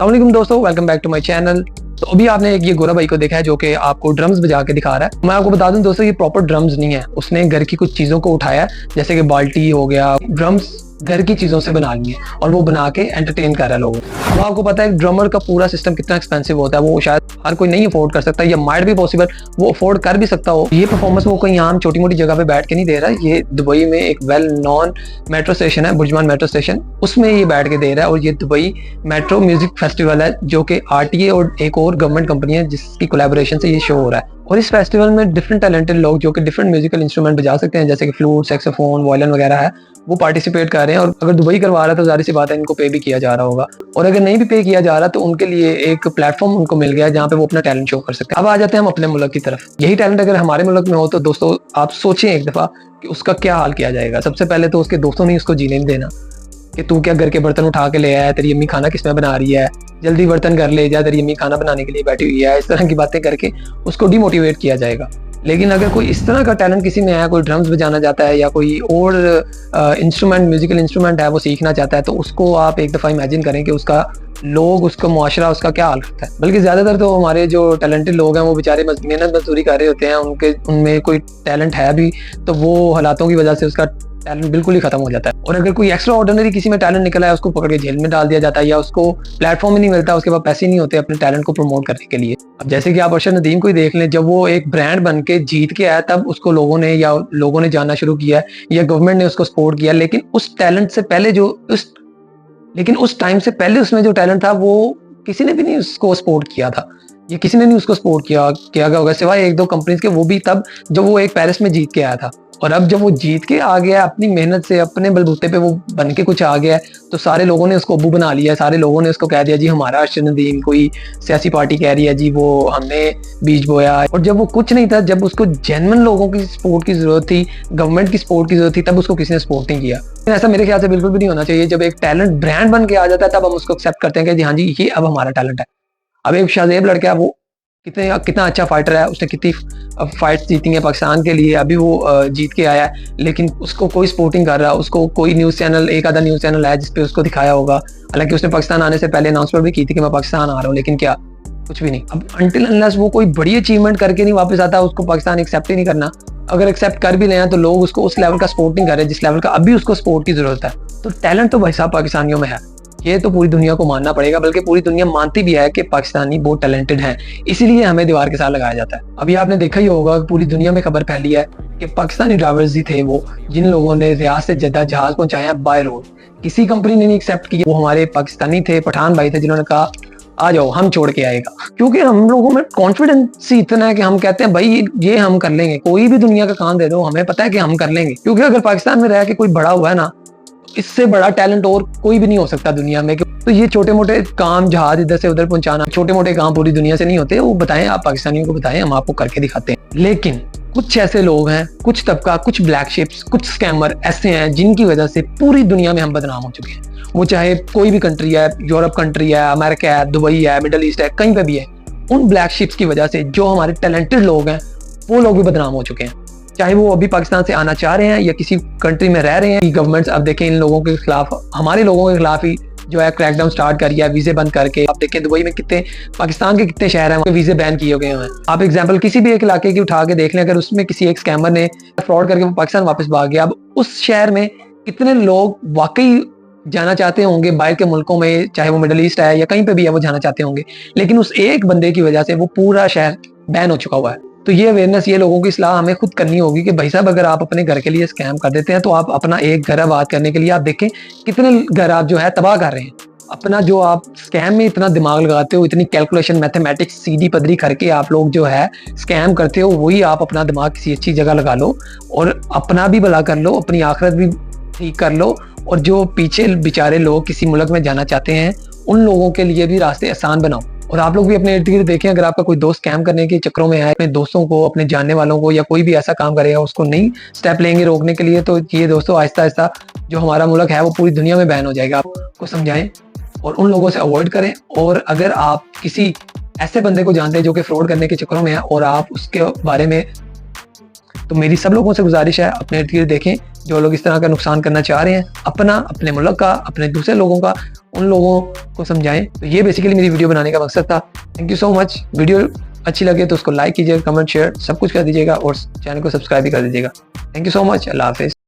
अस्सलाम वालेकुम दोस्तों, welcome back to my channel. तो अभी आपने एक ये गोरा भाई को देखा है जो कि आपको ड्रम्स बजा के दिखा रहा है। मैं आपको बता दूं दोस्तों, ये प्रॉपर ड्रम्स नहीं है। उसने घर की कुछ चीजों को उठाया है, जैसे कि बाल्टी हो गया। ड्रम्स घर की चीजों से बना लिए और वो बना के एंटरटेन कर रहा है लोगों को। अब आपको पता है ड्रमर का पूरा सिस्टम कितना एक्सपेंसिव होता है, वो शायद हर कोई नहीं अफोर्ड कर सकता, या माइट भी पॉसिबल वो अफोर्ड कर भी सकता हो। ये परफॉर्मेंस वो कहीं आम छोटी मोटी जगह पे बैठ के नहीं दे रहा है। ये दुबई में एक वेल नॉन मेट्रो स्टेशन है, बुर्जमान मेट्रो स्टेशन, उसमें ये बैठ के दे रहा है। और ये दुबई मेट्रो म्यूजिक फेस्टिवल है जो कि आरटीए और एक और गवर्नमेंट कंपनी है जिसकी कोलैबोरेशन से ये शो हो रहा है। और इस फेस्टिवल में डिफरेंट टैलेंटेड लोग जो कि डिफरेंट म्यूजिकल इंस्ट्रूमेंट बजा सकते हैं, जैसे कि फ्लूट, सैक्सोफोन, वायलिन वगैरह है, वो पार्टिसिपेट कर रहे हैं। और अगर दुबई करवा रहा है तो जाहिर सी बात है इनको पे भी किया जा रहा होगा। और अगर नहीं भी पे किया जा रहा तो उनके लिए एक प्लेटफॉर्म उनको मिल गया जहाँ पे वो अपना टैलेंट शो कर सकते हैं। अब आ जाते हैं हम अपने मुल्क की तरफ। यही टैलेंट अगर हमारे मुल्क में हो तो दोस्तों आप सोचें एक दफा कि उसका क्या हाल किया जाएगा। सबसे पहले तो उसके दोस्तों ने उसको जीने नहीं देना कि तू क्या घर के बर्तन उठा के ले आया, तेरी अम्मी खाना किसमें बना रही है, जल्दी बर्तन कर ले जा, तेरी अम्मी खाना बनाने के लिए बैठी हुई है। इस तरह की बातें करके उसको डिमोटिवेट किया जाएगा। लेकिन अगर कोई इस तरह का टैलेंट किसी में है, कोई ड्रम्स बजाना चाहता है या कोई और इंस्ट्रूमेंट, म्यूजिकल इंस्ट्रूमेंट है वो सीखना चाहता है, तो उसको आप एक दफ़ा इमेजिन करें कि उसका लोग, उसका मुआशरा, उसका क्या हाल करता है। बल्कि ज़्यादातर तो हमारे जो टैलेंटेड लोग हैं वो बेचारे मेहनत मजदूरी कर रहे होते हैं। उनमें कोई टैलेंट है भी तो वो हालातों की वजह से उसका टैलेंट बिल्कुल ही खत्म हो जाता है। और अगर कोई एक्स्ट्रा ऑर्डिनरी किसी में टैलेंट निकला है, उसको पकड़ के जेल में डाल दिया जाता है, या उसको प्लेटफॉर्म ही नहीं मिलता, उसके पास पैसे नहीं होते अपने टैलेंट को प्रमोट करने के लिए। अब जैसे कि आप अरशद नदीम को ही देख लें, जब वो एक ब्रांड बन के जीत के आया तब उसको लोगों ने जानना शुरू किया या गवर्नमेंट ने उसको सपोर्ट किया। लेकिन उस टाइम से पहले उसमें जो टैलेंट था वो किसी ने भी नहीं उसको सपोर्ट किया था। ये किसी ने नहीं उसको सपोर्ट किया होगा सिवाय एक दो कंपनीज के, वो भी तब जब वो एक पेरिस में जीत के आया था। और अब जब वो जीत के आ गया अपनी मेहनत से, अपने बलबूते पे वो बन के कुछ आ गया, तो सारे लोगों ने उसको अबू बना लिया। सारे लोगों ने उसको कह दिया जी हमारा अरशद नदीम, कोई सियासी पार्टी कह रही है जी वो हमने बीज बोया। और जब वो कुछ नहीं था, जब उसको जेन्युइन लोगों की सपोर्ट की जरूरत थी, गवर्नमेंट की सपोर्ट की जरूरत थी, तब उसको किसी ने सपोर्ट नहीं किया। ऐसा मेरे ख्याल से बिल्कुल भी नहीं होना चाहिए। जब एक टैलेंट ब्रांड बन के आ जाता है तब हम उसको एक्सेप्ट करते हैं कि जी हाँ जी ये अब हमारा टैलेंट है। अब एक शाहजेब लड़का है, वो कितना अच्छा फाइटर है, उसने कितनी फाइट्स जीती हैं पाकिस्तान के लिए, अभी वो जीत के आया है, लेकिन उसको कोई सपोर्टिंग कर रहा है। उसको कोई न्यूज़ चैनल, एक आधा न्यूज़ चैनल है जिसपे उसको दिखाया होगा, हालांकि उसने पाकिस्तान आने से पहले अनाउंसमेंट भी की थी कि मैं पाकिस्तान आ रहा हूँ, लेकिन क्या, कुछ भी नहीं। अब अनटिल अनलेस वो कोई बड़ी अचीवमेंट करके नहीं वापस आता, उसको पाकिस्तान एक्सेप्ट ही नहीं करना। अगर एक्सेप्ट कर भी लें तो लोग उसको उस लेवल का सपोर्ट नहीं कर रहे जिस लेवल का अभी उसको सपोर्ट की जरूरत है। तो टैलेंट तो भाई साहब पाकिस्तानियों में है, ये तो पूरी दुनिया को मानना पड़ेगा, बल्कि पूरी दुनिया मानती भी है कि पाकिस्तानी बहुत टैलेंटेड हैं, इसीलिए हमें दीवार के साथ लगाया जाता है। अभी आपने देखा ही होगा पूरी दुनिया में खबर फैली है कि पाकिस्तानी ड्राइवर्स ही थे वो जिन लोगों ने रियाद से जद्दा जहाज पहुंचाया बाय रोड। किसी कंपनी ने नहीं एक्सेप्ट किया, वो हमारे पाकिस्तानी थे, पठान भाई थे, जिन्होंने कहा आ जाओ हम छोड़ के आएगा। क्योंकि हम लोगों में कॉन्फिडेंस ही इतना है कि हम कहते हैं भाई ये हम कर लेंगे, कोई भी दुनिया का काम दे दो, हमें पता है कि हम कर लेंगे। क्योंकि अगर पाकिस्तान में रह के कोई बड़ा हुआ है ना, इससे बड़ा टैलेंट और कोई भी नहीं हो सकता दुनिया में। तो ये छोटे मोटे काम, जहाज इधर से उधर पहुंचाना, छोटे मोटे काम पूरी दुनिया से नहीं होते। वो बताएं, आप पाकिस्तानियों को बताएं, हम आपको करके दिखाते हैं। लेकिन कुछ ऐसे लोग हैं, कुछ तबका, कुछ ब्लैक शिप्स, कुछ स्कैमर ऐसे हैं जिनकी वजह से पूरी दुनिया में हम बदनाम हो चुके हैं। वो चाहे कोई भी कंट्री है, यूरोप कंट्री है, अमेरिका है, दुबई है, मिडल ईस्ट है, कहीं पे भी है, उन ब्लैक शिप्स की वजह से जो हमारे टैलेंटेड लोग हैं वो लोग भी बदनाम हो चुके हैं। चाहे वो अभी पाकिस्तान से आना चाह रहे हैं या किसी कंट्री में रह रहे हैं। गवर्नमेंट्स अब देखें इन लोगों के खिलाफ, हमारे लोगों के खिलाफ ही जो है क्रैकडाउन स्टार्ट कर दिया, वीजे बंद करके। आप देखें दुबई में कितने, पाकिस्तान के कितने शहर हैं वीजे बैन किए गए हैं। आप एग्जांपल किसी भी एक इलाके की उठा के देख लें, अगर उसमें किसी एक स्कैमर ने फ्रॉड करके वो पाकिस्तान वापस भाग गया, अब उस शहर में कितने लोग वाकई जाना चाहते होंगे बाहर के मुल्कों में, चाहे वो मिडल ईस्ट है या कहीं पे भी है, वो जाना चाहते होंगे, लेकिन उस एक बंदे की वजह से वो पूरा शहर बैन हो चुका हुआ है। तो ये अवेयरनेस, ये लोगों की सलाह हमें खुद करनी होगी कि भाई साहब अगर आप अपने घर के लिए स्कैम कर देते हैं तो आप अपना एक घर आबाद करने के लिए आप देखें कितने घर आप जो है तबाह कर रहे हैं। अपना जो आप स्कैम में इतना दिमाग लगाते हो, इतनी कैलकुलेशन, मैथमेटिक्स सीधी पदरी करके आप लोग जो है स्कैम करते हो, वही आप अपना दिमाग किसी अच्छी जगह लगा लो और अपना भी भला कर लो, अपनी आखिरत भी ठीक कर लो। और जो पीछे बेचारे लोग किसी मुल्क में जाना चाहते हैं उन लोगों के लिए भी रास्ते आसान बनाओ। और आप लोग भी अपने इर्द गिर्द देखें, अगर आपका कोई दोस्त स्कैम करने के चक्करों में है, अपने दोस्तों को, अपने जानने वालों को, या कोई भी ऐसा काम करेगा उसको नहीं स्टेप लेंगे रोकने के लिए, तो ये दोस्तों आहिस्ता आहिस्ता जो हमारा मुल्क है वो पूरी दुनिया में बैन हो जाएगा। आपको समझाएं और उन लोगों से अवॉइड करें। और अगर आप किसी ऐसे बंदे को जानते हैं जो कि फ्रॉड करने के चक्करों में है और आप उसके बारे में तो मेरी सब लोगों से गुजारिश है, अपने इर्द गिर्द देखें जो लोग इस तरह का नुकसान करना चाह रहे हैं, अपना, अपने मुल्क का, अपने दूसरे लोगों का, उन लोगों को समझाएं। तो ये बेसिकली मेरी वीडियो बनाने का मकसद था। Thank you so much. Video अच्छी लगे तो उसको लाइक कीजिएगा, कमेंट, शेयर सब कुछ कर दीजिएगा और चैनल को सब्सक्राइब भी कर दीजिएगा। Thank you so much. अल्लाह हाफिज़।